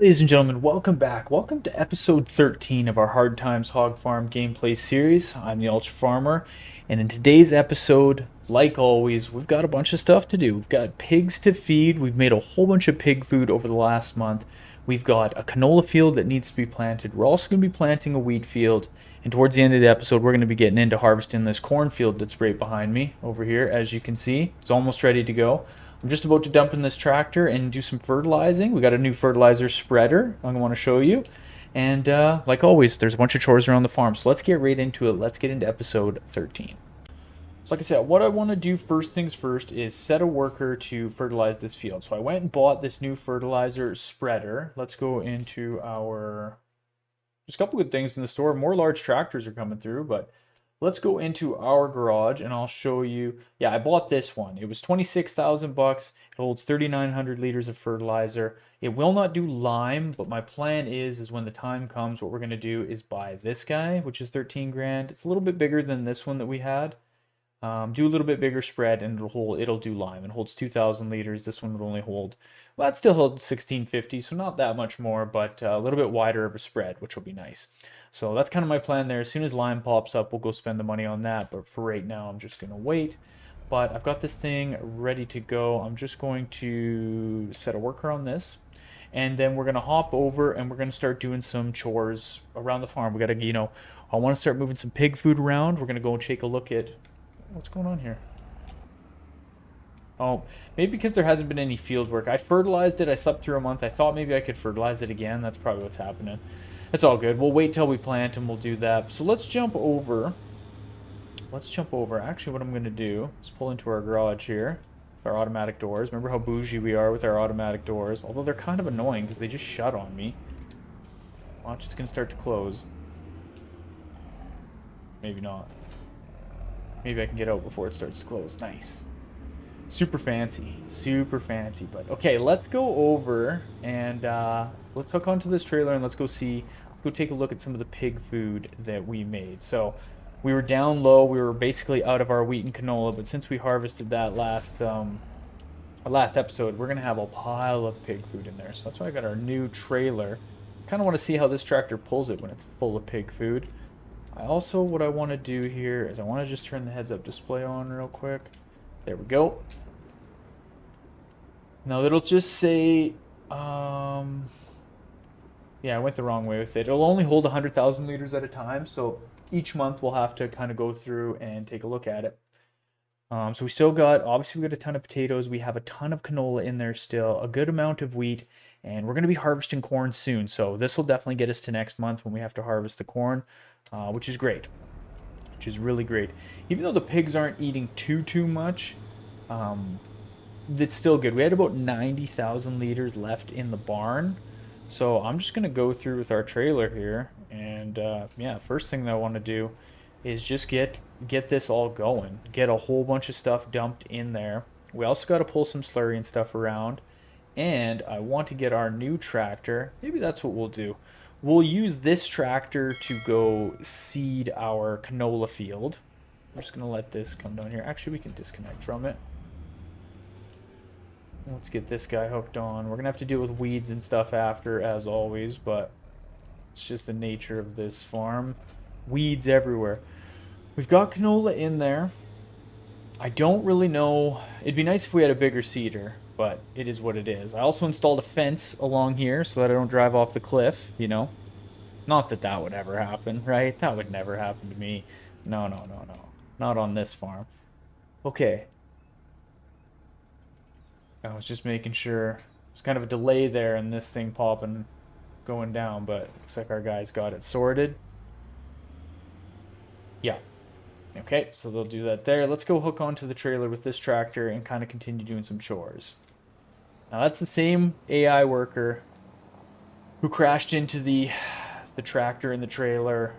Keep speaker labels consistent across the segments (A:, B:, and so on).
A: Ladies and gentlemen, welcome back. Welcome to episode 13 of our Hard Times Hog Farm gameplay series. I'm the Ultra Farmer, and in today's episode, like always, we've got a bunch of stuff to do. We've got pigs to feed. We've made a whole bunch of pig food over the last month. We've got a canola field that needs to be planted. We're also going to be planting a wheat field, and towards the end of the episode, we're going to be getting into harvesting this cornfield that's right behind me over here. As you can see, it's almost ready to go. I'm just about to dump in this tractor and do some fertilizing. We got a new fertilizer spreader I'm going to want to show you. And like always, there's a bunch of chores around the farm. So let's get right into it. Let's get into episode 13. So like I said, what I want to do first things first is set a worker to fertilize this field. So I went and bought this new fertilizer spreader. Let's go into our... There's a couple good things in the store. More large tractors are coming through, but let's go into our garage and I'll show you. Yeah, I bought this one. It was 26,000 bucks. It holds 3,900 liters of fertilizer. It will not do lime, but my plan is when the time comes, what we're going to do is buy this guy, which is 13 grand. It's a little bit bigger than this one that we had. Do a little bit bigger spread and it'll do lime. It holds 2,000 liters. This one would only hold, well, it still holds 1,650, so not that much more, but a little bit wider of a spread, which will be nice. So that's kind of my plan there. As soon as lime pops up, we'll go spend the money on that. But for right now, I'm just going to wait. But I've got this thing ready to go. I'm just going to set a worker on this. And then we're going to hop over and we're going to start doing some chores around the farm. We got to, I want to start moving some pig food around. We're going to go and take a look at what's going on here. Oh, maybe because there hasn't been any field work. I fertilized it. I slept through a month. I thought maybe I could fertilize it again. That's probably what's happening. It's all good. We'll wait till we plant and we'll do that. So let's jump over. Let's jump over. Actually, what I'm going to do is pull into our garage here with our automatic doors. Remember how bougie we are with our automatic doors? Although they're kind of annoying because they just shut on me. Watch, it's going to start to close. Maybe not. Maybe I can get out before it starts to close. Nice. Super fancy. Super fancy. But okay, let's go over and let's hook onto this trailer and let's go take a look at some of the pig food that we made. So we were down low. We were basically out of our wheat and canola, but since we harvested that last episode, we're gonna have a pile of pig food in there. So that's why I got our new trailer. Kind of want to see how this tractor pulls it when it's full of pig food. What I want to do here is I want to just turn the heads-up display on real quick. There we go. Now it'll just say, yeah, I went the wrong way with it. It'll only hold 100,000 liters at a time, so each month we'll have to kind of go through and take a look at it. So we still got, obviously we got a ton of potatoes. We have a ton of canola in there still, a good amount of wheat, and we're going to be harvesting corn soon. So this will definitely get us to next month when we have to harvest the corn, which is great, which is really great. Even though the pigs aren't eating too much, it's still good. We had about 90,000 liters left in the barn. So I'm just going to go through with our trailer here. And yeah, first thing that I want to do is just get this all going. Get a whole bunch of stuff dumped in there. We also got to pull some slurry and stuff around. And I want to get our new tractor. Maybe that's what we'll do. We'll use this tractor to go seed our canola field. I'm just going to let this come down here. Actually, we can disconnect from it. Let's get this guy hooked on. We're going to have to deal with weeds and stuff after, as always, but it's just the nature of this farm. Weeds everywhere. We've got canola in there. I don't really know. It'd be nice if we had a bigger seeder, but it is what it is. I also installed a fence along here so that I don't drive off the cliff, Not that that would ever happen, right? That would never happen to me. No, no, no, no. Not on this farm. Okay. I was just making sure. There's kind of a delay there in this thing popping, going down, but looks like our guys got it sorted. Yeah. Okay, so they'll do that there. Let's go hook onto the trailer with this tractor and kind of continue doing some chores. Now that's the same AI worker who crashed into the tractor and the trailer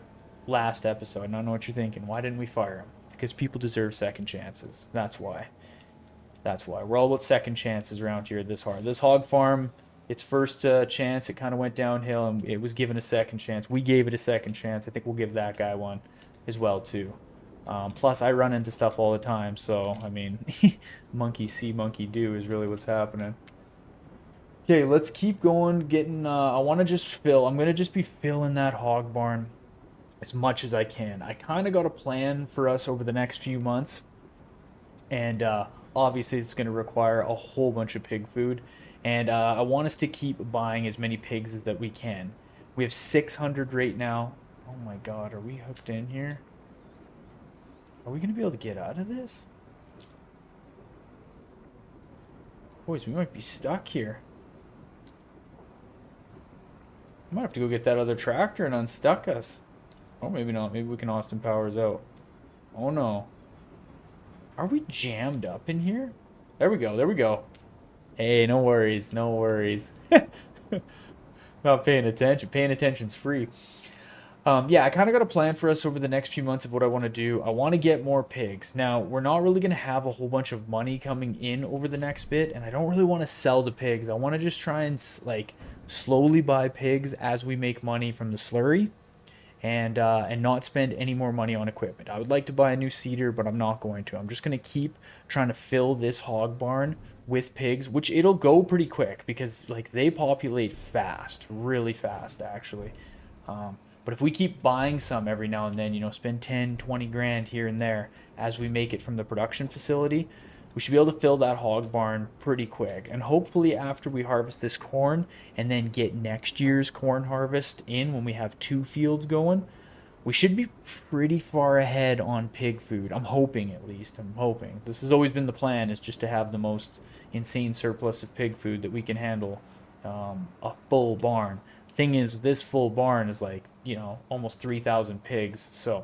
A: last episode. And I know what you're thinking. Why didn't we fire him? Because people deserve second chances. That's why. That's why. We're all about second chances around here at this hog farm. Its first chance, it kind of went downhill, and it was given a second chance. We gave it a second chance. I think we'll give that guy one as well, too. Plus, I run into stuff all the time, so, I mean, monkey see, monkey do is really what's happening. Okay, let's keep going. Getting. I want to just fill. I'm gonna just be filling that hog barn as much as I can. I kind of got a plan for us over the next few months, and obviously it's going to require a whole bunch of pig food. And I want us to keep buying as many pigs as that we can. We have 600 right now. Oh my God, are we hooked in here? Are we going to be able to get out of this? Boys, we might be stuck here. I might have to go get that other tractor and unstuck us. Oh, maybe not. Maybe we can Austin Powers out. Oh no. Are we jammed up in here? There we go. There we go. Hey, no worries. No worries. Not paying attention. Paying attention's free. Yeah, I kind of got a plan for us over the next few months of what I want to do. I want to get more pigs. Now, we're not really going to have a whole bunch of money coming in over the next bit, and I don't really want to sell the pigs. I want to just try and like slowly buy pigs as we make money from the slurry, and not spend any more money on equipment. I would like to buy a new seeder, but I'm not going to. I'm just going to keep trying to fill this hog barn with pigs, which it'll go pretty quick because like they populate fast, really fast actually. But if we keep buying some every now and then, spend 10, 20 grand here and there as we make it from the production facility, we should be able to fill that hog barn pretty quick. And hopefully after we harvest this corn and then get next year's corn harvest in when we have two fields going, we should be pretty far ahead on pig food. I'm hoping, at least. I'm hoping. This has always been the plan, is just to have the most insane surplus of pig food that we can handle, a full barn. Thing is, this full barn is like, almost 3,000 pigs, so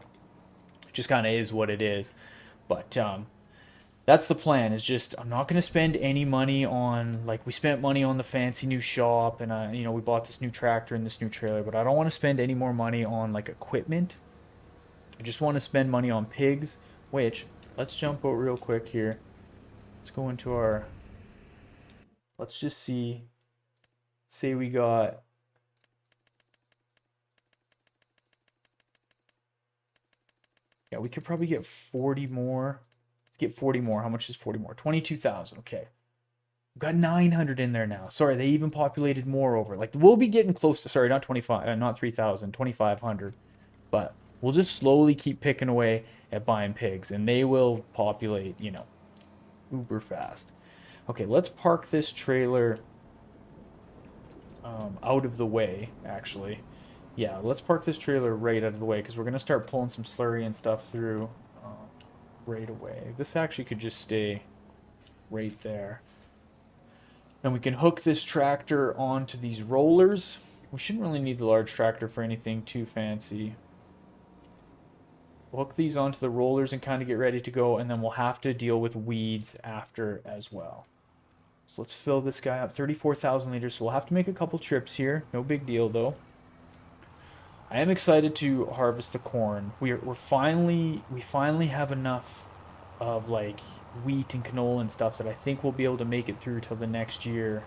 A: it just kind of is what it is. But that's the plan, is just I'm not going to spend any money on, like, we spent money on the fancy new shop, and we bought this new tractor and this new trailer, but I don't want to spend any more money on like equipment. I just want to spend money on pigs, which, let's jump out real quick here. Let's go into our, let's just see, say we got, yeah, we could probably get 40 more. Let's get 40 more. How much is 40 more? 22,000. Okay. We've got 900 in there now. Sorry, they even populated more over. Like, we'll be getting close to, sorry, not 25, not 3,000, 2,500. But we'll just slowly keep picking away at buying pigs, and they will populate, uber fast. Okay, let's park this trailer out of the way, actually. Yeah, let's park this trailer right out of the way, because we're going to start pulling some slurry and stuff through right away. This actually could just stay right there. And we can hook this tractor onto these rollers. We shouldn't really need the large tractor for anything too fancy. We'll hook these onto the rollers and kind of get ready to go, and then we'll have to deal with weeds after as well. So let's fill this guy up. 34,000 liters, so we'll have to make a couple trips here. No big deal, though. I am excited to harvest the corn. We finally have enough of like wheat and canola and stuff that I think we'll be able to make it through till the next year.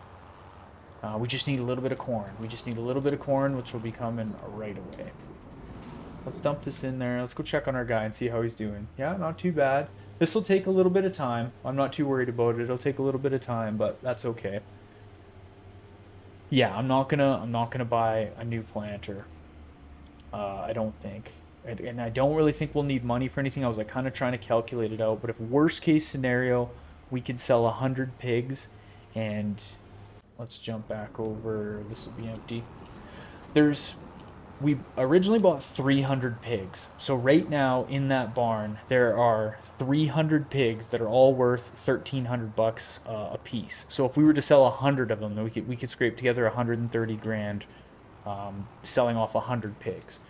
A: We just need a little bit of corn. We just need a little bit of corn, which will be coming right away. Let's dump this in there. Let's go check on our guy and see how he's doing. Yeah, not too bad. This will take a little bit of time. I'm not too worried about it. It'll take a little bit of time, but that's okay. Yeah, I'm not gonna buy a new planter. I don't think. And I don't really think we'll need money for anything. I was like kind of trying to calculate it out. But if worst case scenario, we could sell 100 pigs, and let's jump back over. This will be empty. We originally bought 300 pigs. So right now in that barn, there are 300 pigs that are all worth 1,300 bucks a piece. So if we were to sell 100 of them, then we could scrape together 130 grand, selling off 100 pigs.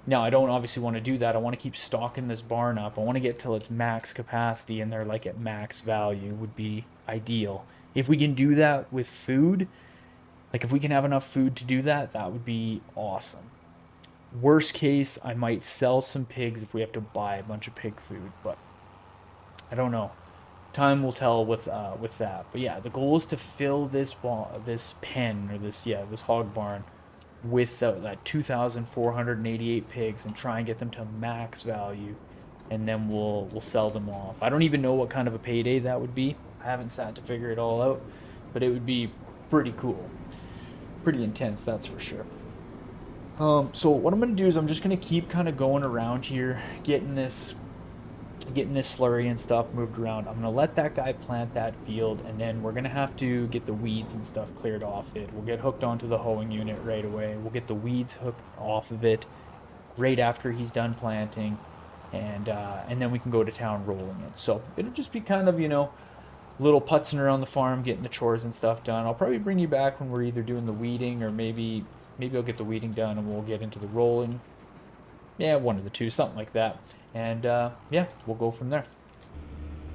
A: Now, I don't obviously want to do that. I want to keep stocking this barn up. I want to get till its max capacity, and they're like at max value would be ideal. If we can do that with food, like if we can have enough food to do that, that would be awesome. Worst case, I might sell some pigs if we have to buy a bunch of pig food, but I don't know. Time will tell with that. But yeah, the goal is to fill this pen, or this hog barn with that 2,488 pigs and try and get them to max value, and then we'll sell them off. I don't even know what kind of a payday that would be. I haven't sat to figure it all out, but it would be pretty cool. pretty intense, that's for sure. So what I'm gonna do is I'm just gonna keep kind of going around here, getting this slurry and stuff moved around. I'm gonna let that guy plant that field, and then we're gonna have to get the weeds and stuff cleared off it. We'll get hooked onto the hoeing unit right away. We'll get the weeds hooked off of it right after he's done planting, and then we can go to town rolling it. So it'll just be kind of, little putzing around the farm, getting the chores and stuff done. I'll probably bring you back when we're either doing the weeding, or maybe I'll get the weeding done and we'll get into the rolling. Yeah, one of the two, something like that. And yeah, we'll go from there.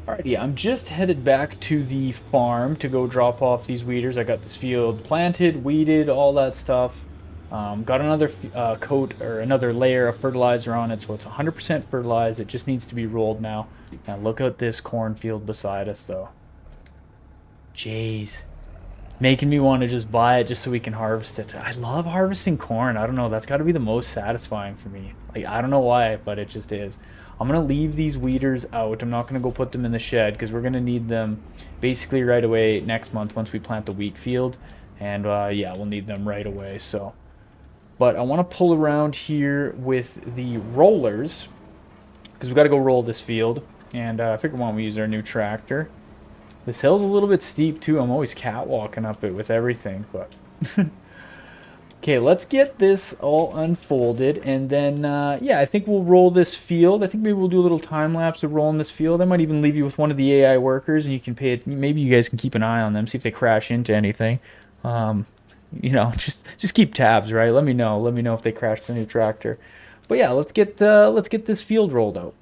A: Alrighty, I'm just headed back to the farm to go drop off these weeders. I got this field planted, weeded, all that stuff. Got another coat or another layer of fertilizer on it, so it's 100% fertilized. It just needs to be rolled now. Now look at this cornfield beside us, though. Jeez. Making me want to just buy it just so we can harvest it. I love harvesting corn. I don't know. That's got to be the most satisfying for me. Like, I don't know why, but it just is. I'm going to leave these weeders out. I'm not going to go put them in the shed because we're going to need them basically right away next month once we plant the wheat field. And yeah, we'll need them right away. So, but I want to pull around here with the rollers because we got to go roll this field. And I figure why don't we use our new tractor. This hill's a little bit steep too. I'm always catwalking up it with everything, but okay, let's get this all unfolded, and then yeah, I think we'll roll this field. I think maybe we'll do a little time lapse of rolling this field. I might even leave you with one of the AI workers, and you can pay it. Maybe you guys can keep an eye on them, see if they crash into anything. Just keep tabs, right? Let me know. Let me know if they crash the new tractor. But yeah, let's get this field rolled out.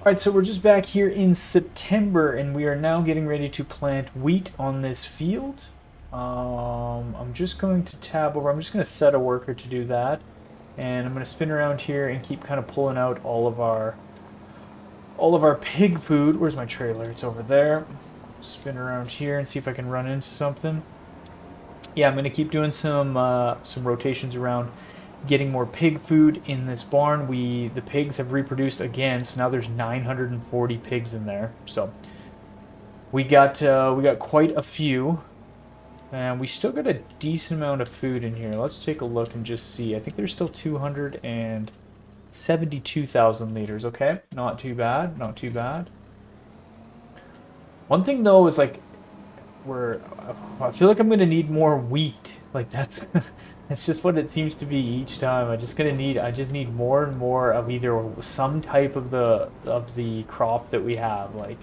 A: Alright, so we're just back here in September, and we are now getting ready to plant wheat on this field. I'm just going to tab over. I'm just going to set a worker to do that, and I'm going to spin around here and keep kind of pulling out all of our pig food. Where's my trailer? It's over there. Spin around here and see if I can run into something. Yeah, I'm gonna keep doing some rotations around getting more pig food in this barn. The pigs have reproduced again, so now there's 940 pigs in there. So we got quite a few, and we still got a decent amount of food in here. Let's take a look and just see. I think there's still 272,000 liters. Okay, not too bad, not too bad. One thing though is like where I feel like I'm gonna need more wheat. Like that's that's just what it seems to be each time. I just need more and more of either some type of the crop that we have. Like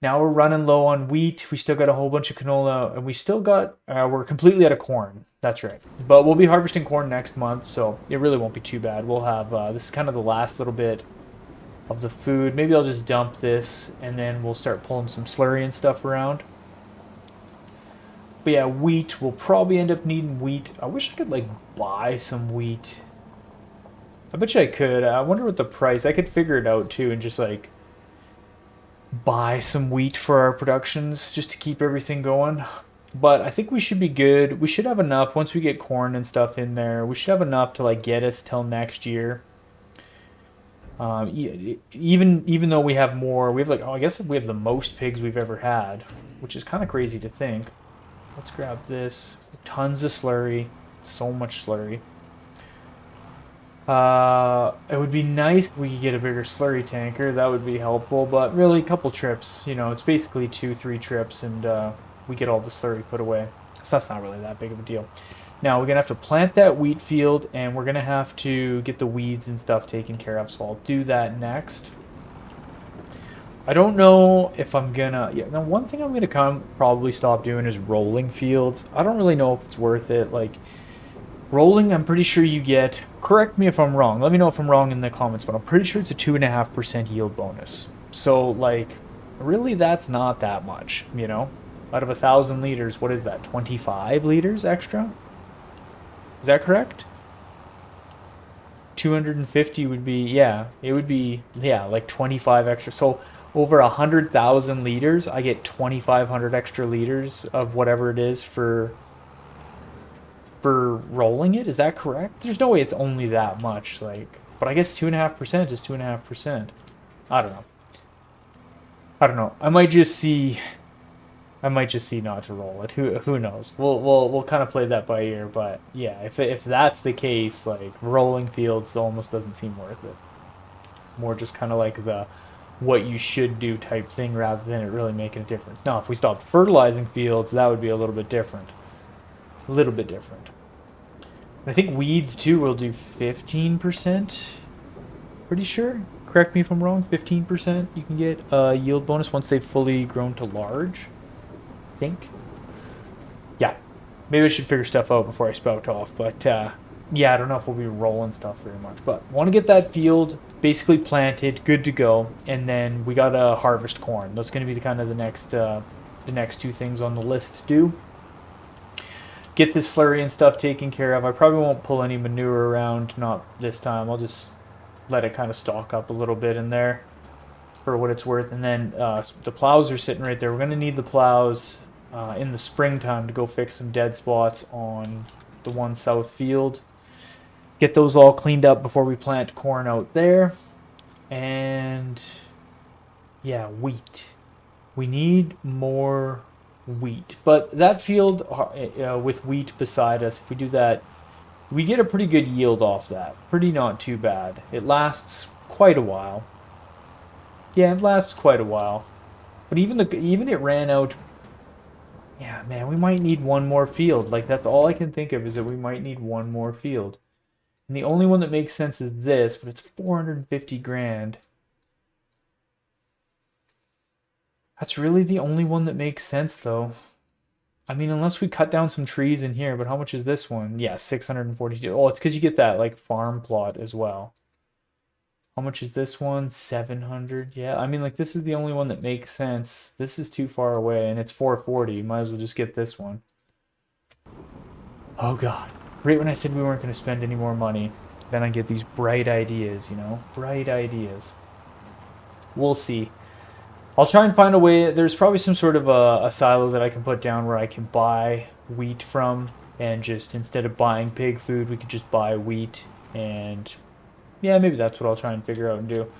A: now we're running low on wheat. We still got a whole bunch of canola, and we still got we're completely out of corn. That's right. But we'll be harvesting corn next month, so it really won't be too bad. We'll have this is kind of the last little bit of the food. Maybe I'll just dump this, and then we'll start pulling some slurry and stuff around. But yeah, wheat. We'll probably end up needing wheat. I wish I could like buy some wheat. I bet you I could. I wonder what the price. I could figure it out too, and just like buy some wheat for our productions just to keep everything going. But I think we should be good. We should have enough once we get corn and stuff in there. We should have enough to like get us till next year. Even though we have more, we have like I guess we have the most pigs we've ever had, which is kind of crazy to think. Let's grab this. Tons of slurry. So much slurry. It would be nice if we could get a bigger slurry tanker. That would be helpful. But really, a couple trips. You know, it's basically 2, 3 trips, and we get all the slurry put away. So that's not really that big of a deal. Now, we're going to have to plant that wheat field, and we're going to have to get the weeds and stuff taken care of. So I'll do that next. I don't know if I'm gonna. Yeah, now one thing I'm gonna probably stop doing is rolling fields. I don't really know if it's worth it. Like rolling, I'm pretty sure you get. Correct me if I'm wrong. Let me know if I'm wrong in the comments. But I'm pretty sure it's a 2.5% yield bonus. So like, really, that's not that much. You know, out of 1,000 liters, what is that? 25 liters extra? Is that correct? 250 would be, yeah, it would be, yeah, like 25 extra. So over 100,000 liters, I get 2,500 extra liters of whatever it is for rolling it. Is that correct? There's no way it's only that much. Like, but I guess 2.5% is 2.5%. I don't know. I don't know. I might just see not to roll it. Who knows? We'll kind of play that by ear. But yeah, if that's the case, like rolling fields almost doesn't seem worth it. More just kind of like the what you should do type thing rather than it really making a difference. Now, if we stopped fertilizing fields, that would be a little bit different. A little bit different. I think weeds too will do 15%. Pretty sure. Correct me if I'm wrong. 15% you can get a yield bonus once they've fully grown to large. I think. Yeah. Maybe I should figure stuff out before I spout off. But yeah, I don't know if we'll be rolling stuff very much. But want to get that field basically planted, good to go, and then we gotta harvest corn. That's going to be the next two things on the list to do. Get this slurry and stuff taken care of. I probably won't pull any manure around, not this time. I'll just let it kind of stock up a little bit in there for what it's worth. And then the plows are sitting right there. We're going to need the plows in the springtime to go fix some dead spots on the one south field. Get those all cleaned up before we plant corn out there. And yeah, wheat. We need more wheat. But that field with wheat beside us, if we do that, we get a pretty good yield off that. Pretty not too bad. It lasts quite a while. Yeah, it lasts quite a while. But even it ran out. Yeah, man, we might need one more field. Like that's all I can think of is that we might need one more field. And the only one that makes sense is this, but it's 450 grand. That's really the only one that makes sense, though. I mean, unless we cut down some trees in here, but how much is this one? Yeah, 642. Oh, it's because you get that, like, farm plot as well. How much is this one? 700. Yeah, I mean, like, this is the only one that makes sense. This is too far away, and it's 440. Might as well just get this one. Oh, God. Right when I said we weren't going to spend any more money, then I get these bright ideas, you know? Bright ideas. We'll see. I'll try and find a way. There's probably some sort of a silo that I can put down where I can buy wheat from, and just instead of buying pig food, we could just buy wheat. And yeah, maybe that's what I'll try and figure out and do.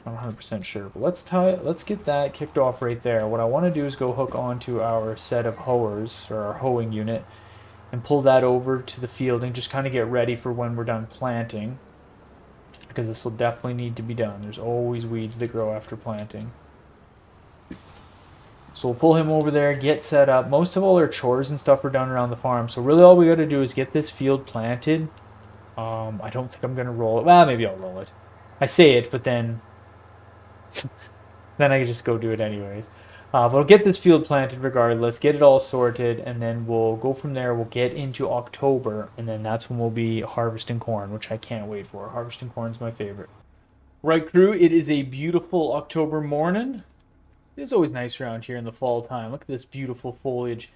A: I'm not 100% sure, but let's get that kicked off right there. What I want to do is go hook onto our set of hoers, or our hoeing unit, and pull that over to the field and just kind of get ready for when we're done planting, because this will definitely need to be done. There's always weeds that grow after planting. So we'll pull him over there, get set up. Most of all our chores and stuff are done around the farm. So really all we got to do is get this field planted. I don't think I'm going to roll it. Well, maybe I'll roll it. I say it, but then I can just go do it anyways. But I'll get this field planted regardless, get it all sorted, and then we'll go from there. We'll get into October, and then that's when we'll be harvesting corn, which I can't wait for. Harvesting corn is my favorite. Right, crew, it is a beautiful October morning. It is always nice around here in the fall time. Look at this beautiful foliage.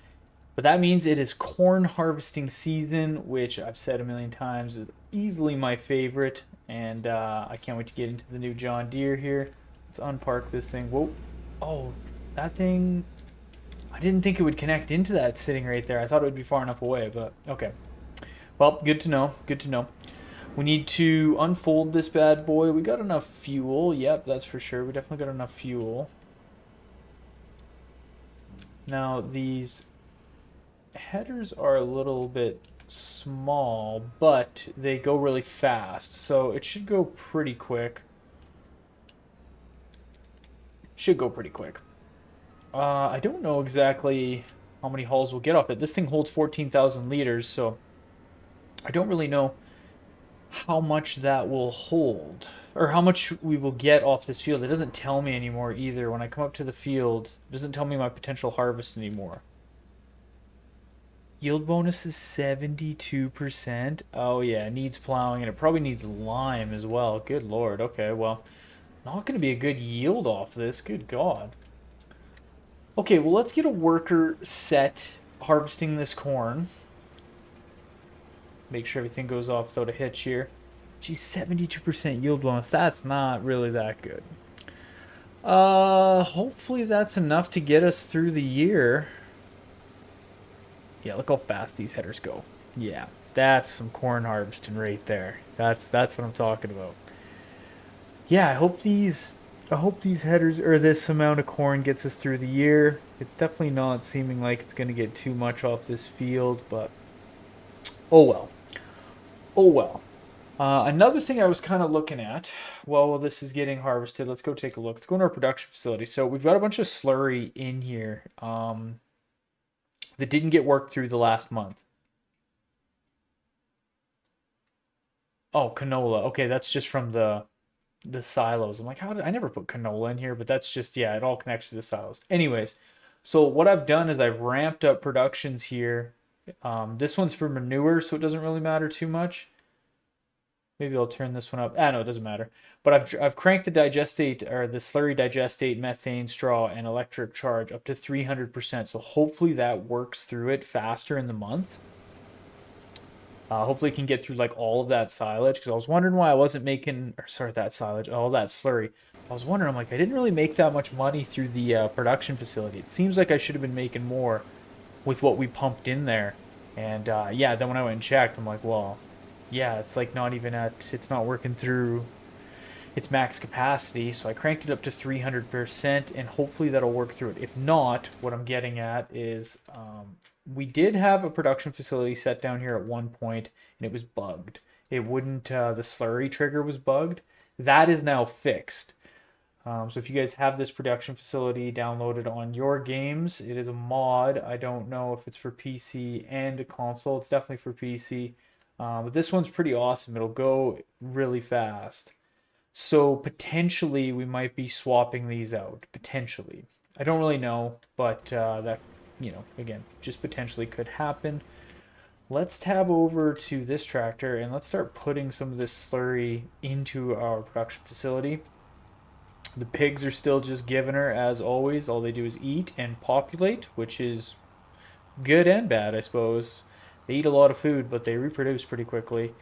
A: But that means it is corn harvesting season, which I've said a million times is easily my favorite. And I can't wait to get into the new John Deere here. Let's unpark this thing. Whoa. Oh, that thing. I didn't think it would connect into that sitting right there. I thought it would be far enough away, but okay. Well, good to know. Good to know. We need to unfold this bad boy. We got enough fuel. Yep, that's for sure. We definitely got enough fuel. Now, these headers are a little bit small, but they go really fast, so it should go pretty quick. Should go pretty quick. I don't know exactly how many hulls we'll get off it. This thing holds 14,000 liters, so I don't really know how much that will hold, or how much we will get off this field. It doesn't tell me anymore either. When I come up to the field, it doesn't tell me my potential harvest anymore. Yield bonus is 72%. Oh yeah, it needs plowing, and it probably needs lime as well. Good lord. Okay, well, not going to be a good yield off this. Good god. Okay, well, let's get a worker set harvesting this corn. Make sure everything goes off without a hitch here. Geez, 72% yield bonus. That's not really that good. Hopefully that's enough to get us through the year. Yeah, look how fast these headers go. Yeah, that's some corn harvesting right there. That's what I'm talking about. Yeah, I hope these headers, or this amount of corn, gets us through the year. It's definitely not seeming like it's going to get too much off this field, but oh well. Oh well. Another thing I was kind of looking at while this is getting harvested, let's go take a look. Let's go into our production facility. So we've got a bunch of slurry in here that didn't get worked through the last month. Oh, canola. Okay, that's just from the silos. I'm like, how did I never put canola in here? But that's just, yeah, it all connects to the silos. Anyways, so what I've done is I've ramped up productions here. This one's for manure, so it doesn't really matter too much. Maybe I'll turn this one up. No, it doesn't matter. But I've cranked the digestate, or the slurry digestate, methane, straw, and electric charge up to 300%. So hopefully that works through it faster in the month. Hopefully can get through like all of that silage, because I was wondering why I wasn't making, or sorry, that silage, all that slurry. I was wondering, I'm like, I didn't really make that much money through the production facility. It seems like I should have been making more with what we pumped in there. And yeah, then when I went and checked, I'm like, well, yeah, it's like not even at, it's not working through its max capacity. So I cranked it up to 300%, and hopefully that'll work through it. If not, what I'm getting at is we did have a production facility set down here at one point, and it was bugged. It wouldn't, the slurry trigger was bugged. That is now fixed. So if you guys have this production facility downloaded on your games, it is a mod. I don't know if it's for PC and a console. It's definitely for PC. But this one's pretty awesome. It'll go really fast. So potentially we might be swapping these out. Potentially. I don't really know, but that, again, just potentially could happen. Let's tab over to this tractor and let's start putting some of this slurry into our production facility. The pigs are still just giving her as always. All they do is eat and populate, which is good and bad, I suppose. They eat a lot of food, but they reproduce pretty quickly.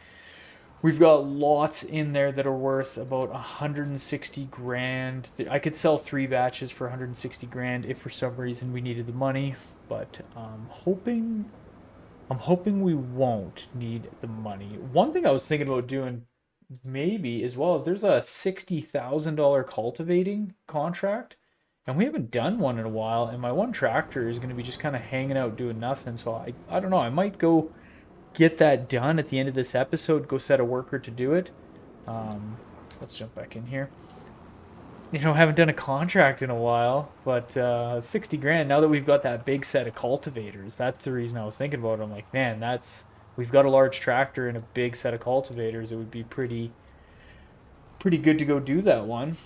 A: We've got lots in there that are worth about 160 grand. I could sell 3 batches for 160 grand if for some reason we needed the money. but I'm hoping we won't need the money. One thing I was thinking about doing maybe as well is there's a $60,000 cultivating contract, and we haven't done one in a while. And my one tractor is going to be just kind of hanging out doing nothing. So I don't know. I might go get that done at the end of this episode. Go set a worker to do it. Um, let's jump back in here. Haven't done a contract in a while, but 60 grand, now that we've got that big set of cultivators, that's the reason I was thinking about it. I'm like, man, we've got a large tractor and a big set of cultivators. It would be pretty good to go do that one.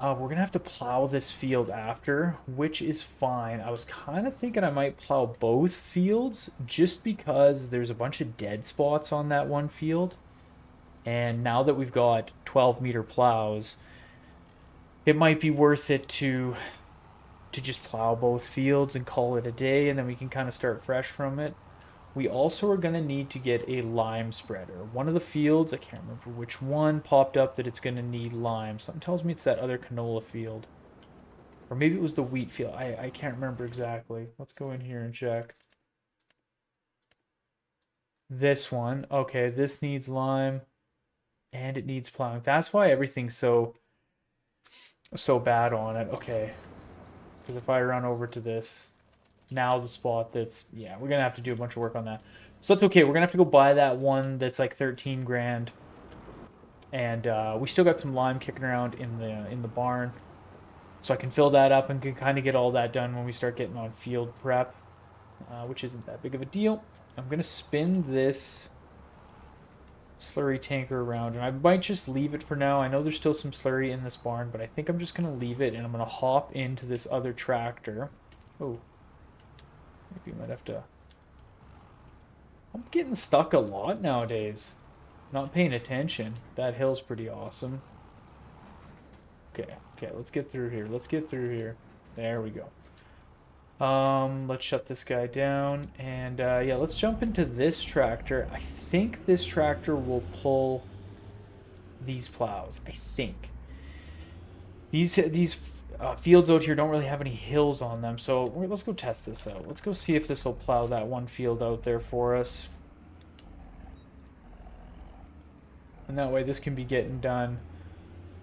A: We're gonna have to plow this field after, which is fine. I was kind of thinking I might plow both fields just because there's a bunch of dead spots on that one field. And now that we've got 12-meter plows, it might be worth it to just plow both fields and call it a day, and then we can kind of start fresh from it. We also are going to need to get a lime spreader. One of the fields, I can't remember which one, popped up that it's going to need lime. Something tells me it's that other canola field. Or maybe it was the wheat field. I can't remember exactly. Let's go in here and check. This one. Okay, this needs lime and it needs plowing. That's why everything's so bad on it. Okay. Because if I run over to this, now the spot that's, yeah, we're gonna have to do a bunch of work on that. So that's okay. We're gonna have to go buy that one that's like 13 grand, and we still got some lime kicking around in the barn, so I can fill that up and can kind of get all that done when we start getting on field prep, which isn't that big of a deal. I'm gonna spin this slurry tanker around, and I might just leave it for now. I know there's still some slurry in this barn, but I think I'm just gonna leave it, and I'm gonna hop into this other tractor. Oh, maybe I might have to. I'm getting stuck a lot nowadays. Not paying attention. That hill's pretty awesome. Okay, let's get through here. Let's get through here. There we go. Let's shut this guy down. And yeah, let's jump into this tractor. I think this tractor will pull these plows. I think. These fields out here don't really have any hills on them. So let's go test this out. Let's go see if this will plow that one field out there for us. And that way this can be getting done.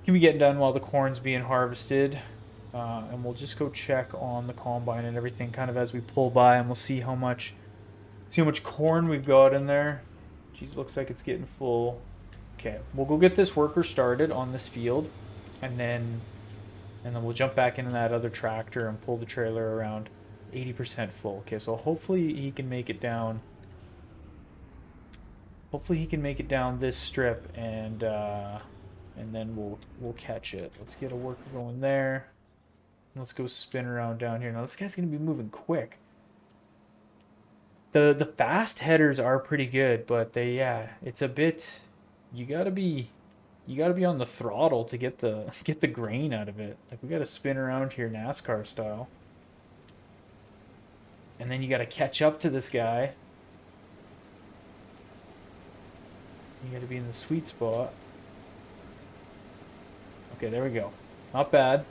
A: Can be getting done while the corn's being harvested. And we'll just go check on the combine and everything kind of as we pull by, and we'll see how much corn we've got in there. Geez, looks like it's getting full. Okay, we'll go get this worker started on this field, and then we'll jump back into that other tractor and pull the trailer around 80% full. Okay, so hopefully he can make it down. Hopefully he can make it down this strip, and then we'll catch it. Let's get a worker going there. Let's go spin around down here. Now this guy's gonna be moving quick. The fast headers are pretty good, but it's a bit. You gotta be on the throttle to get the grain out of it. Like we gotta spin around here NASCAR style, and then you gotta catch up to this guy. You gotta be in the sweet spot. Okay, there we go. Not bad.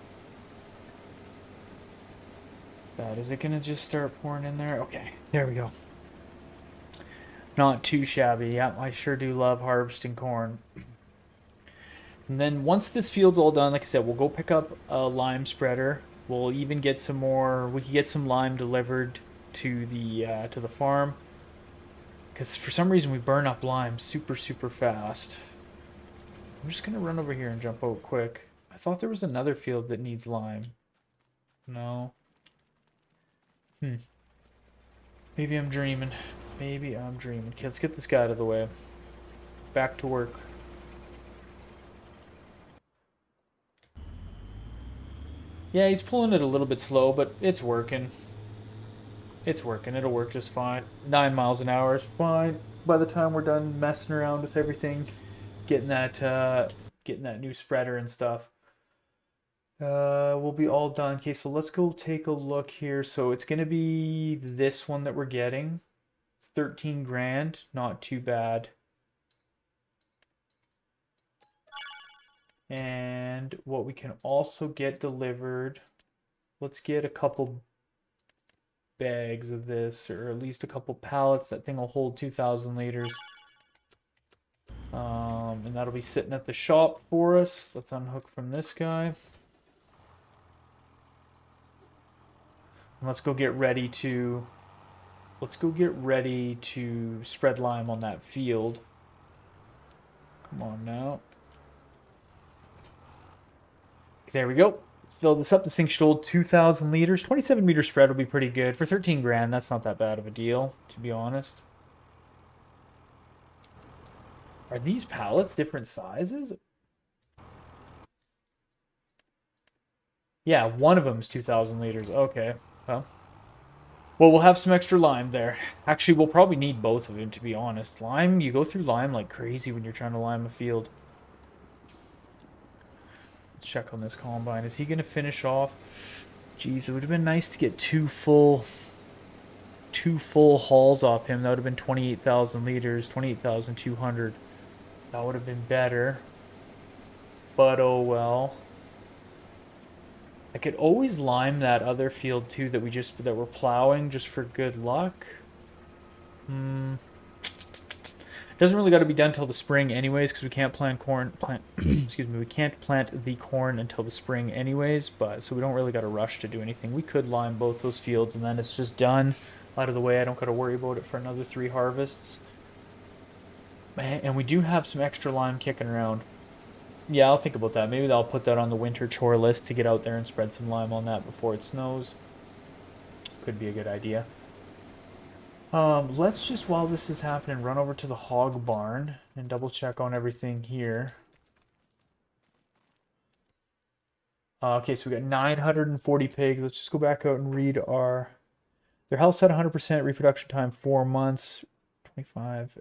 A: Bad. Is it gonna just start pouring in there? Okay, there we go. Not too shabby. Yeah, I sure do love harvesting corn. And then once this field's all done, like I said, we'll go pick up a lime spreader. We'll even get some more. We can get some lime delivered to the farm. Because for some reason we burn up lime super fast. I'm just gonna run over here and jump out quick. I thought there was another field that needs lime. No. Maybe I'm dreaming. Maybe I'm dreaming. Okay, let's get this guy out of the way. Back to work. Yeah, he's pulling it a little bit slow, but it's working. It's working. It'll work just fine. 9 miles an hour is fine. By the time we're done messing around with everything, getting that new spreader and stuff, we'll be all done. Okay, so let's go take a look here. So it's gonna be this one that we're getting. 13 grand, not too bad. And what we can also get delivered, let's get a couple bags of this, or at least a couple pallets. That thing will hold 2,000 liters. And that'll be sitting at the shop for us. Let's unhook from this guy. And let's go get ready to spread lime on that field. Come on now. There we go. Fill this up. This thing should hold 2,000 liters. 27-meter spread will be pretty good. For 13 grand, that's not that bad of a deal, to be honest. Are these pallets different sizes? Yeah, one of them is 2,000 liters. Okay. Well, we'll have some extra lime there. Actually, we'll probably need both of them, to be honest. Lime, you go through lime like crazy when you're trying to lime a field. Let's check on this combine. Is he going to finish off? Jeez, it would have been nice to get two full hauls off him. That would have been 28,000 liters, 28,200. That would have been better. But oh well. I could always lime that other field too that we're plowing just for good luck. Doesn't really got to be done till the spring anyways, because we can't excuse me, we can't plant the corn until the spring anyways, but so we don't really got to rush to do anything. We could lime both those fields and then it's just done, out of the way. I don't got to worry about it for another 3 harvests. And we do have some extra lime kicking around. Yeah, I'll think about that. Maybe I'll put that on the winter chore list to get out there and spread some lime on that before it snows. Could be a good idea. Let's just, while this is happening, run over to the hog barn and double check on everything here. Okay, so we got 940 pigs. Let's just go back out and read their health at 100%, reproduction time 4 months, 25,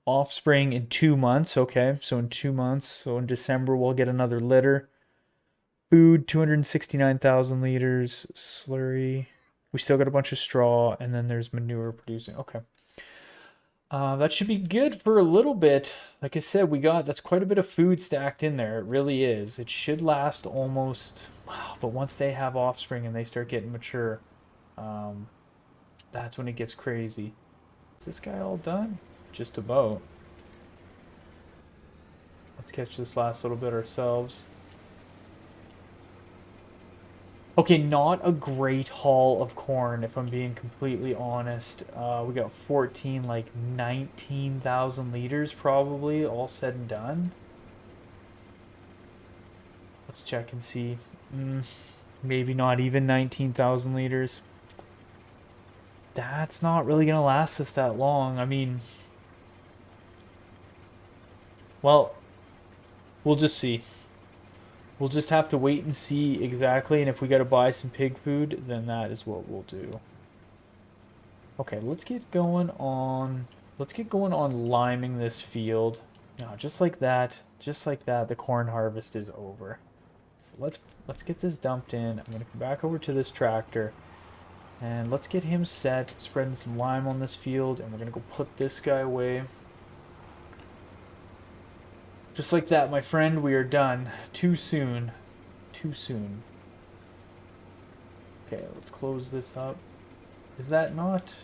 A: offspring in 2 months. Okay, so in 2 months, so in December we'll get another litter. Food, 269,000 liters, slurry. We still got a bunch of straw, and then there's manure producing. Okay. That should be good for a little bit. Like I said, that's quite a bit of food stacked in there. It really is. It should last almost, wow, but once they have offspring and they start getting mature, that's when it gets crazy. Is this guy all done? Just about. Let's catch this last little bit ourselves. Okay, not a great haul of corn, if I'm being completely honest. We got 14, like 19,000 liters probably, all said and done. Let's check and see. Maybe not even 19,000 liters. That's not really going to last us that long. I mean, well, we'll just see. We'll just have to wait and see exactly, and if we got to buy some pig food, then that is what we'll do. Okay, let's get going on liming this field. Now, just like that, the corn harvest is over. So let's get this dumped in. I'm gonna come back over to this tractor, and let's get him set, spreading some lime on this field, and we're gonna go put this guy away. Just like that, my friend, we are done. Too soon. Too soon. Okay, let's close this up. Is that not?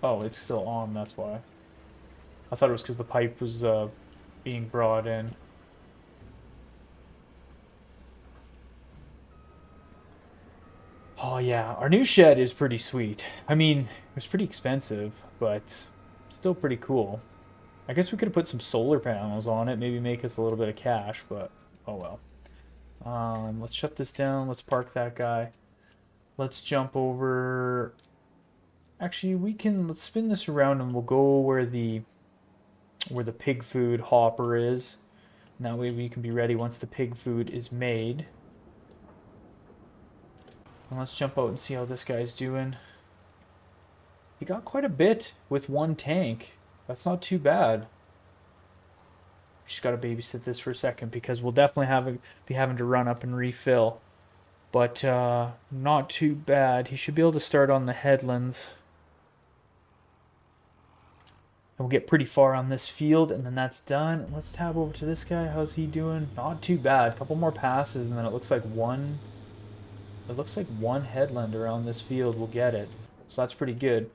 A: Oh, it's still on, that's why. I thought it was because the pipe was being brought in. Oh yeah, our new shed is pretty sweet. I mean, it was pretty expensive, but still pretty cool. I guess we could have put some solar panels on it, maybe make us a little bit of cash, but oh well. Let's shut this down. Let's park that guy. Let's jump over. Actually, let's spin this around and we'll go where the pig food hopper is. And that way we can be ready once the pig food is made. And let's jump out and see how this guy's doing. He got quite a bit with one tank. That's not too bad. Just got to babysit this for a second because we'll definitely be having to run up and refill. But not too bad. He should be able to start on the headlands. And we'll get pretty far on this field, and then that's done. Let's tab over to this guy. How's he doing? Not too bad. A couple more passes, and then it looks like one it looks like one headland around this field will get it. So that's pretty good.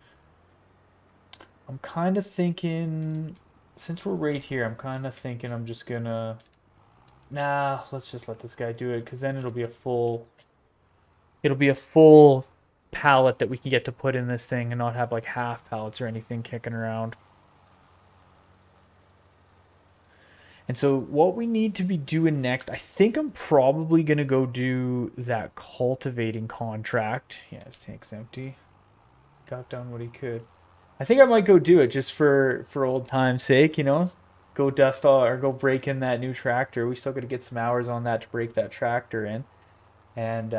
A: I'm kind of thinking, since we're right here, I'm kind of thinking I'm just gonna, nah, let's just let this guy do it, because then it'll be a full pallet that we can get to put in this thing and not have like half pallets or anything kicking around. And so what we need to be doing next, I think I'm probably going to go do that cultivating contract. Yeah, his tank's empty. Got done what he could. I think I might go do it just for old time's sake, you know? Go dust all or go break in that new tractor. We still got to get some hours on that to break that tractor in. And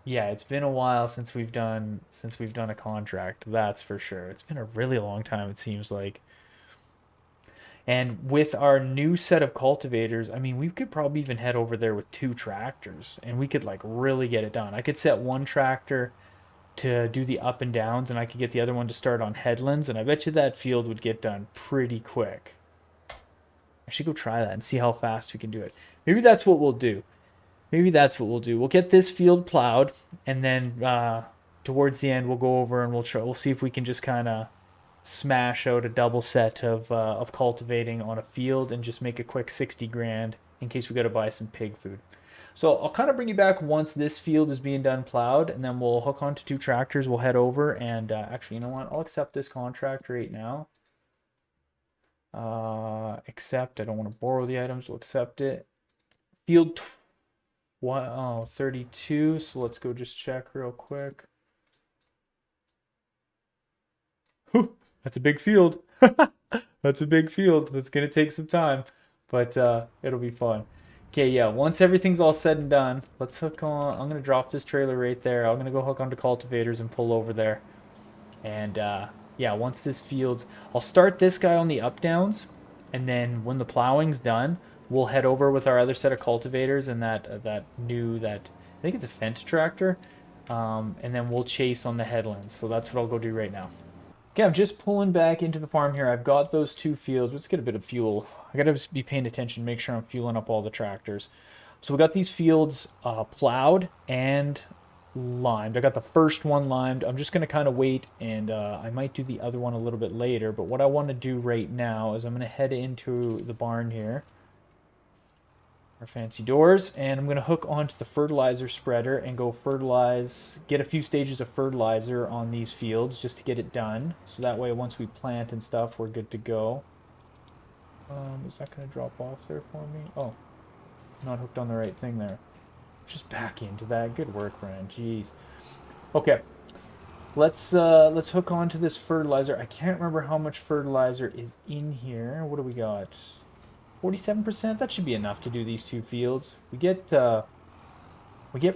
A: yeah, it's been a while since we've done a contract. That's for sure. It's been a really long time it seems like. And with our new set of cultivators, I mean, we could probably even head over there with two tractors and we could like really get it done. I could set one tractor to do the up and downs and I could get the other one to start on headlands and I bet you that field would get done pretty quick. I should go try that and see how fast we can do it. Maybe that's what we'll do. Maybe that's what we'll do. We'll get this field plowed and then towards the end we'll go over and we'll see if we can just kind of smash out a double set of cultivating on a field and just make a quick 60 grand in case we got to buy some pig food. So I'll kind of bring you back once this field is being done plowed, and then we'll hook onto two tractors. We'll head over and actually, you know what? I'll accept this contract right now. Accept. I don't want to borrow the items. We'll accept it. Field 32. So let's go just check real quick. Whew, that's a big field. That's a big field. That's gonna take some time, but it'll be fun. Okay, yeah. Once everything's all said and done, let's hook on. I'm gonna drop this trailer right there. I'm gonna go hook onto cultivators and pull over there. And yeah, once this field's, I'll start this guy on the up downs, and then when the plowing's done, we'll head over with our other set of cultivators and that I think it's a Fendt tractor, and then we'll chase on the headlands. So that's what I'll go do right now. Okay, I'm just pulling back into the farm here. I've got those two fields. Let's get a bit of fuel. I gotta be paying attention, make sure I'm fueling up all the tractors. So we got these fields plowed and limed. I got the first one limed. I'm just gonna kind of wait, and I might do the other one a little bit later. But what I want to do right now is I'm gonna head into the barn here, our fancy doors, and I'm going to hook onto the fertilizer spreader and go fertilize, get a few stages of fertilizer on these fields just to get it done. So that way once we plant and stuff, we're good to go. Is that going to drop off there for me? Oh, not hooked on the right thing there. Just back into that. Good work, Ryan. Jeez. Okay. Let's hook onto this fertilizer. I can't remember how much fertilizer is in here. What do we got? 47%. That should be enough to do these two fields. We get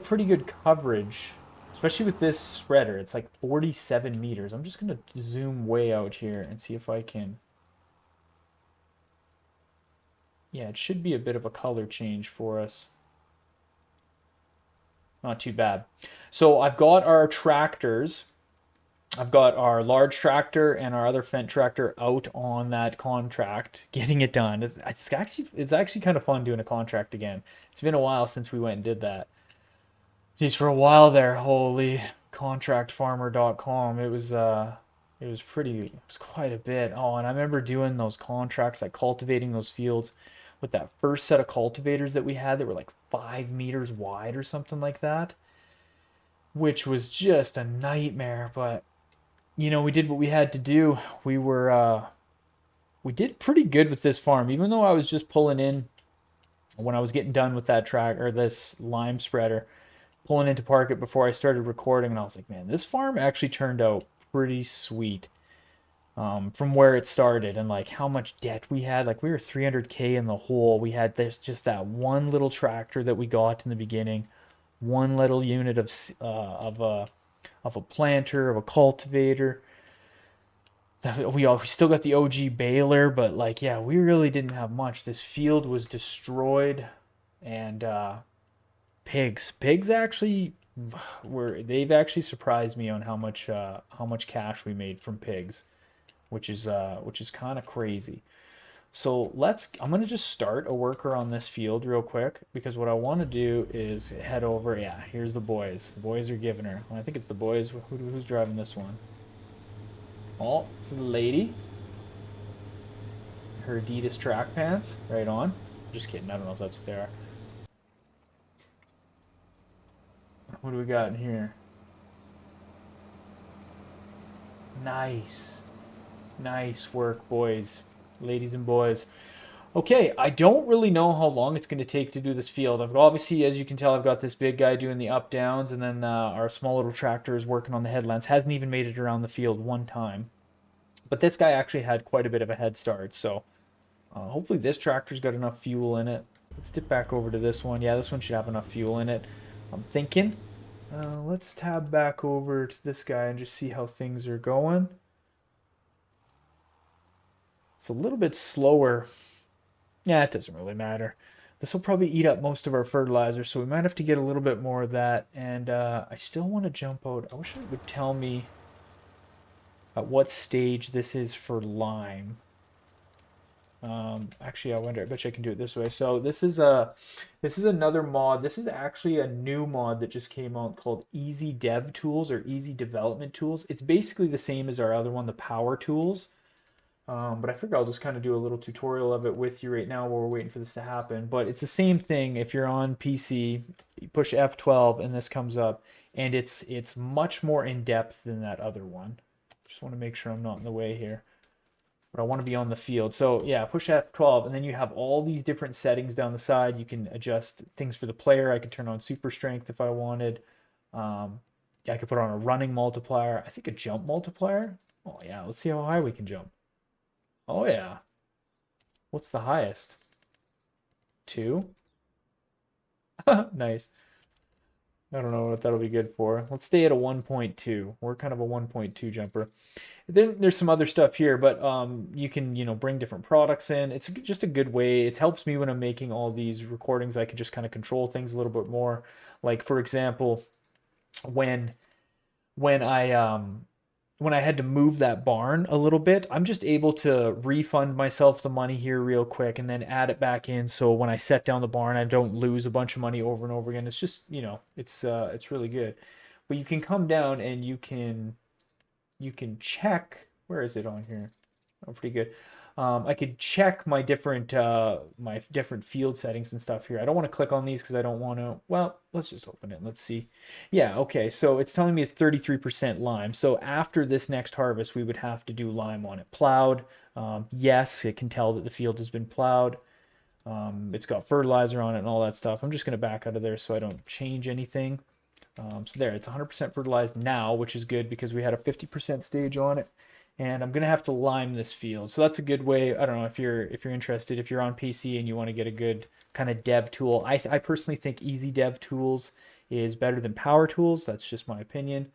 A: pretty good coverage, especially with this spreader. It's like 47 meters. I'm just gonna zoom way out here and see if I can. Yeah, it should be a bit of a color change for us. Not too bad. So I've got our tractors. I've got our large tractor and our other Fendt tractor out on that contract, getting it done. It's actually kind of fun doing a contract again. It's been a while since we went and did that. Geez, for a while there, holy contractfarmer.com. It was quite a bit. Oh, and I remember doing those contracts, like cultivating those fields with that first set of cultivators that we had that were like 5 meters wide or something like that, which was just a nightmare. But you know, we did what we had to do. We did pretty good with this farm, even though I was just pulling in when I was getting done with that track or this lime spreader, pulling into park it before I started recording, and I was like, man, this farm actually turned out pretty sweet. From where it started and like how much debt we had, like we were 300K in the hole. We had this just that one little tractor that we got in the beginning, one little unit of a planter, of a cultivator. We still got the OG baler, but like, yeah, we really didn't have much. This field was destroyed, and pigs actually they've actually surprised me on how much cash we made from pigs, which is kind of crazy. So I'm going to just start a worker on this field real quick because what I want to do is head over. Yeah, here's the boys. The boys are giving her. Well, I think it's the boys. Who's driving this one? Oh, this is the lady. Her Adidas track pants. Right on. Just kidding. I don't know if that's what they are. What do we got in here? Nice. Nice work, boys. Ladies and boys. Okay, I don't really know how long it's going to take to do this field. I've obviously, as you can tell, I've got this big guy doing the up downs, and then our small little tractor is working on the headlands. Hasn't even made it around the field one time. But this guy actually had quite a bit of a head start, so hopefully this tractor's got enough fuel in it. Let's dip back over to this one. Yeah, this one should have enough fuel in it. I'm thinking. Let's tab back over to this guy and just see how things are going. It's a little bit slower. Yeah, it doesn't really matter. This will probably eat up most of our fertilizer, so we might have to get a little bit more of that. And I still want to jump out. I wish it would tell me at what stage this is for lime. Actually, I bet you I can do it this way. So this is another mod. This is actually a new mod that just came out called Easy Dev Tools or Easy Development Tools. It's basically the same as our other one, the Power Tools. But I figure I'll just kind of do a little tutorial of it with you right now while we're waiting for this to happen. But it's the same thing. If you're on PC, you push F12 and this comes up, and it's much more in depth than that other one. Just want to make sure I'm not in the way here. But I want to be on the field. So yeah, push F12, and then you have all these different settings down the side. You can adjust things for the player. I could turn on super strength if I wanted. Yeah, I could put on a running multiplier. I think a jump multiplier. Oh yeah, let's see how high we can jump. Oh yeah. What's the highest? 2? Nice. I don't know what that'll be good for. Let's stay at a 1.2. We're kind of a 1.2 jumper. Then there's some other stuff here, but you can, bring different products in. It's just a good way. It helps me when I'm making all these recordings. I can just kind of control things a little bit more. Like for example, when when I um when I had to move that barn a little bit, I'm just able to refund myself the money here real quick and then add it back in. So when I set down the barn, I don't lose a bunch of money over and over again. It's just, it's really good. But you can come down and you can check. Where is it on here? Oh, pretty good. I could check my different field settings and stuff here. I don't want to click on these because I don't want to. Well, let's just open it. Let's see. Yeah, okay. So it's telling me it's 33% lime. So after this next harvest, we would have to do lime on it. Plowed. Yes, it can tell that the field has been plowed. It's got fertilizer on it and all that stuff. I'm just going to back out of there so I don't change anything. So there, it's 100% fertilized now, which is good because we had a 50% stage on it. And I'm gonna have to lime this field. So that's a good way. I don't know if you're interested, if you're on PC and you want to get a good kind of dev tool. I personally think Easy Dev Tools is better than Power Tools. That's just my opinion.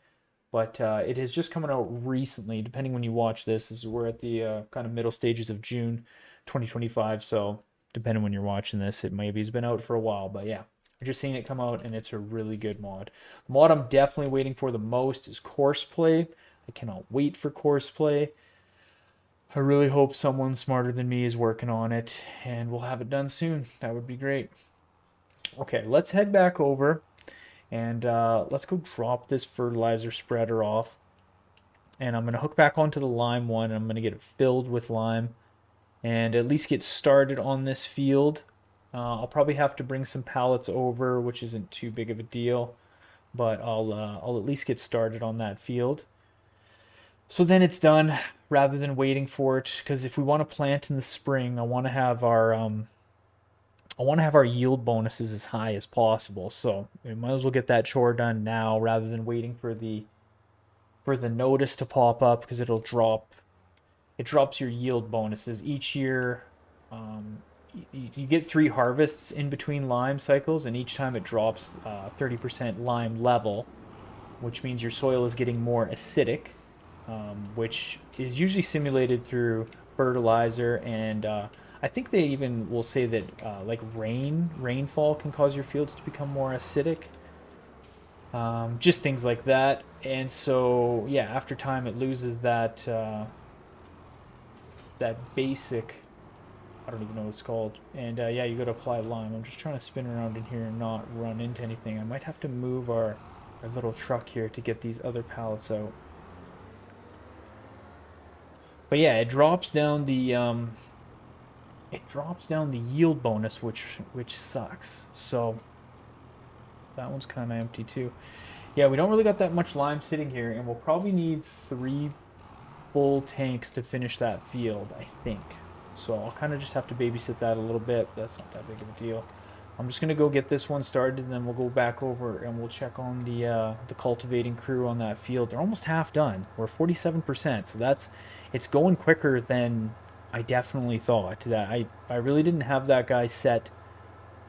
A: But it has just coming out recently. Depending when you watch this, we're at the kind of middle stages of June 2025. So depending when you're watching this, it maybe has been out for a while. But yeah, I just seen it come out, and it's a really good mod. The mod I'm definitely waiting for the most is Courseplay. I cannot wait for Courseplay. I really hope someone smarter than me is working on it, and we'll have it done soon. That would be great. Okay, let's head back over and let's go drop this fertilizer spreader off. And I'm going to hook back onto the lime one. And I'm going to get it filled with lime and at least get started on this field. I'll probably have to bring some pallets over, which isn't too big of a deal, but I'll at least get started on that field. So then it's done rather than waiting for it. Because if we want to plant in the spring, I want to have our yield bonuses as high as possible. So we might as well get that chore done now rather than waiting for the notice to pop up because it'll drop. It drops your yield bonuses each year. Um, you get 3 harvests in between lime cycles, and each time it drops 30% lime level, which means your soil is getting more acidic, which is usually simulated through fertilizer. And I think they even will say that like rainfall can cause your fields to become more acidic. Just things like that. And so, yeah, after time, it loses that basic I don't even know what it's called. And yeah, you got to apply lime. I'm just trying to spin around in here and not run into anything. I might have to move our little truck here to get these other pallets out. But yeah, it drops down the yield bonus, which sucks. So that one's kind of empty too. Yeah, we don't really got that much lime sitting here, and we'll probably need 3 full tanks to finish that field, I think. So I'll kind of just have to babysit that a little bit. That's not that big of a deal. I'm just gonna go get this one started, and then we'll go back over and we'll check on the cultivating crew on that field. They're almost half done. We're 47%, so it's going quicker than I definitely thought. That I really didn't have that guy set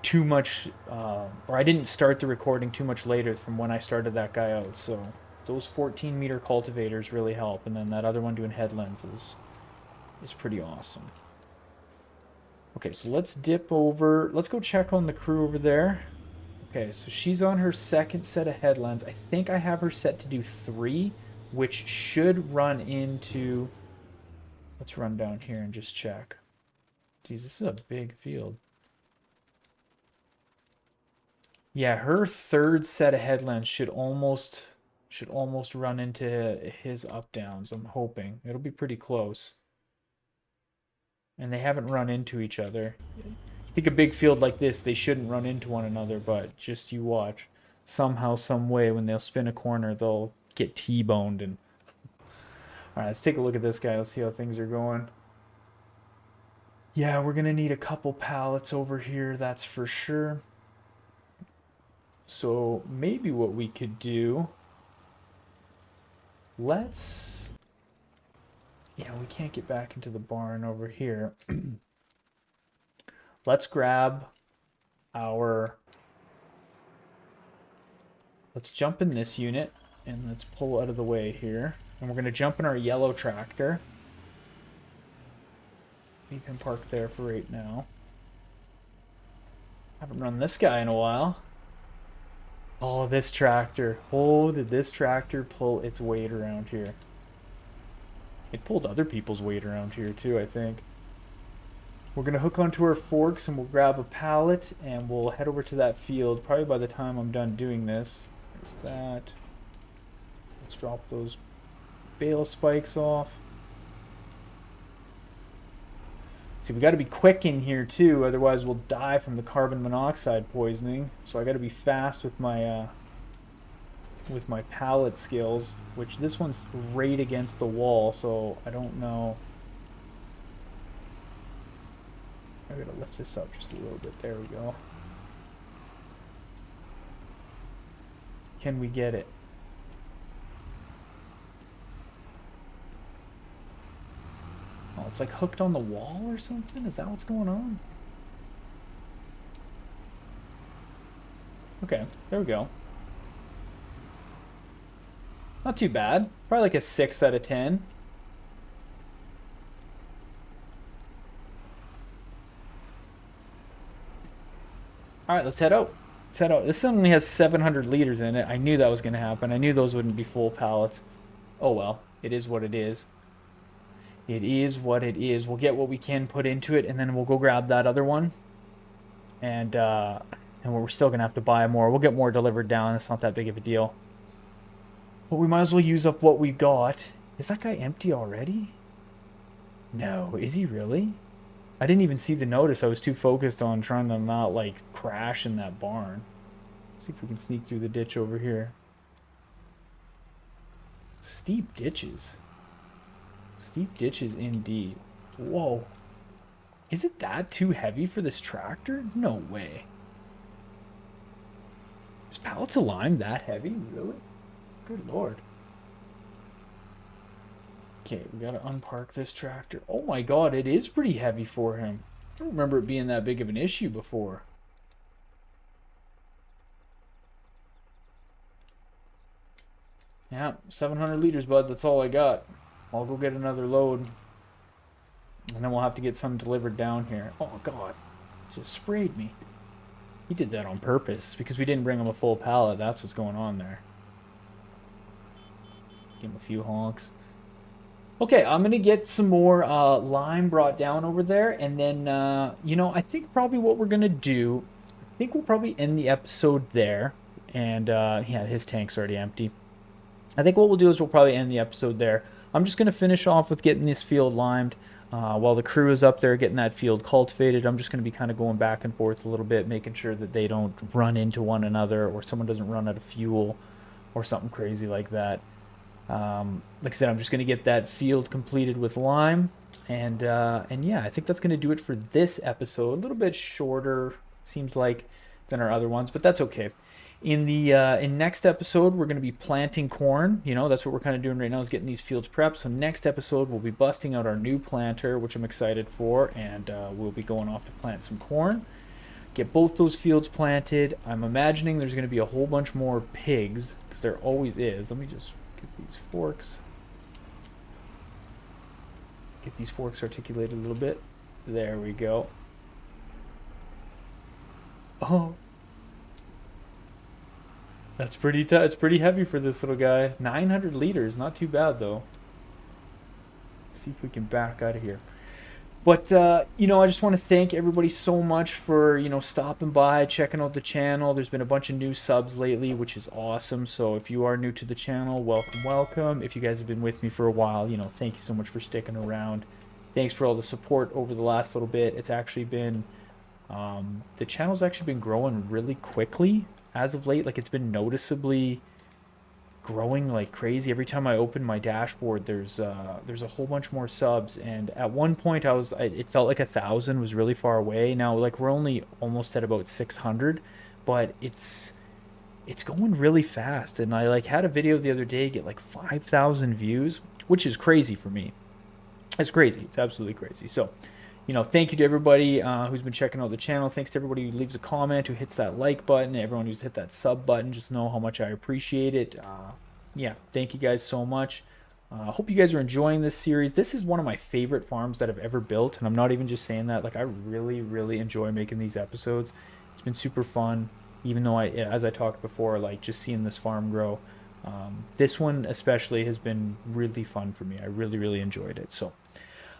A: too much, or I didn't start the recording too much later from when I started that guy out. So those 14-meter cultivators really help, and then that other one doing headlands is pretty awesome. Okay, so let's dip over. Let's go check on the crew over there. Okay, so she's on her second set of headlands. I think I have her set to do 3, which should run into... Let's run down here and just check. Geez, this is a big field. Yeah, her third set of headlands should almost run into his up downs. I'm hoping it'll be pretty close. And they haven't run into each other. I think a big field like this, they shouldn't run into one another, but just you watch. Somehow, some way, when they'll spin a corner, they'll get T-boned. And all right, let's take a look at this guy. Let's see how things are going. Yeah, we're gonna need a couple pallets over here, that's for sure. So maybe what we could do, let's... Yeah, we can't get back into the barn over here. Let's grab our... Let's jump in this unit, and let's pull out of the way here. And we're going to jump in our yellow tractor. We can park there for right now. Haven't run this guy in a while. Oh, this tractor. Oh, did this tractor pull its weight around here? It pulled other people's weight around here too, I think. We're going to hook onto our forks and we'll grab a pallet and we'll head over to that field probably by the time I'm done doing this. There's that. Let's drop those bale spikes off. See, we got to be quick in here too, otherwise we'll die from the carbon monoxide poisoning. So I got to be fast with my pallet skills, which this one's right against the wall, so I don't know. I gotta lift this up just a little bit. There we go. Can we get it? Oh, it's like hooked on the wall or something? Is that what's going on? Okay, there we go. Not too bad. Probably like a 6 out of 10. Alright, let's head out. Let's head out. This only has 700 liters in it. I knew that was going to happen. I knew those wouldn't be full pallets. Oh well, it is what it is. It is what it is. We'll get what we can put into it, and then we'll go grab that other one. And we're still going to have to buy more. We'll get more delivered down. It's not that big of a deal. But we might as well use up what we've got. Is that guy empty already? No, is he really? I didn't even see the notice. I was too focused on trying to not, like, crash in that barn. Let's see if we can sneak through the ditch over here. Steep ditches. Steep ditches indeed. Whoa. Is it that too heavy for this tractor? No way. Is pallets of lime that heavy? Really? Good lord. Okay, we gotta unpark this tractor. Oh my god, it is pretty heavy for him. I don't remember it being that big of an issue before. Yeah, 700 liters, bud. That's all I got. I'll go get another load. And then we'll have to get some delivered down here. Oh god, just sprayed me. He did that on purpose because we didn't bring him a full pallet. That's what's going on there. Give him a few honks. Okay, I'm gonna get some more lime brought down over there, and then I think probably what we're gonna do, I think we'll probably end the episode there. And yeah, his tank's already empty. I think what we'll do is we'll probably end the episode there. I'm just gonna finish off with getting this field limed. While the crew is up there getting that field cultivated, I'm just going to be kind of going back and forth a little bit, making sure that they don't run into one another or someone doesn't run out of fuel or something crazy like that. Like I said, I'm just going to get that field completed with lime, and yeah, I think that's going to do it for this episode. A little bit shorter, seems like, than our other ones, but that's okay. In next episode, we're going to be planting corn. That's what we're kind of doing right now, is getting these fields prepped. So next episode, we'll be busting out our new planter, which I'm excited for, and we'll be going off to plant some corn. Get both those fields planted. I'm imagining there's going to be a whole bunch more pigs, because there always is. Let me just get these forks. Get these forks articulated a little bit. There we go. Oh, that's it's pretty heavy for this little guy. 900 liters, not too bad though. Let's see if we can back out of here. But I just want to thank everybody so much for stopping by, checking out the channel. There's been a bunch of new subs lately, which is awesome. So if you are new to the channel, welcome, welcome. If you guys have been with me for a while, thank you so much for sticking around. Thanks for all the support over the last little bit. It's actually been the channel's actually been growing really quickly as of late. Like, it's been noticeably growing like crazy. Every time I open my dashboard, there's a whole bunch more subs. And at one point, it felt like 1,000 was really far away. Now, like, we're only almost at about 600, but it's going really fast. And I like had a video the other day get like 5,000 views, which is crazy for me. It's crazy. It's absolutely crazy. So, thank you to everybody who's been checking out the channel. Thanks to everybody who leaves a comment, who hits that like button, everyone who's hit that sub button. Just know how much I appreciate it. Yeah, thank you guys so much. I hope you guys are enjoying this series. This is one of my favorite farms that I've ever built, and I'm not even just saying that. Like, I really, really enjoy making these episodes. It's been super fun, even though as I talked before, like, just seeing this farm grow. This one especially has been really fun for me. I really, really enjoyed it. So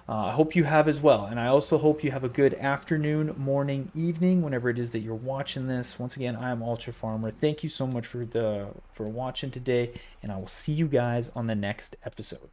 A: I hope you have as well. And I also hope you have a good afternoon, morning, evening, whenever it is that you're watching this. Once again, I am Ultra Farmer. Thank you so much for watching today, and I will see you guys on the next episode.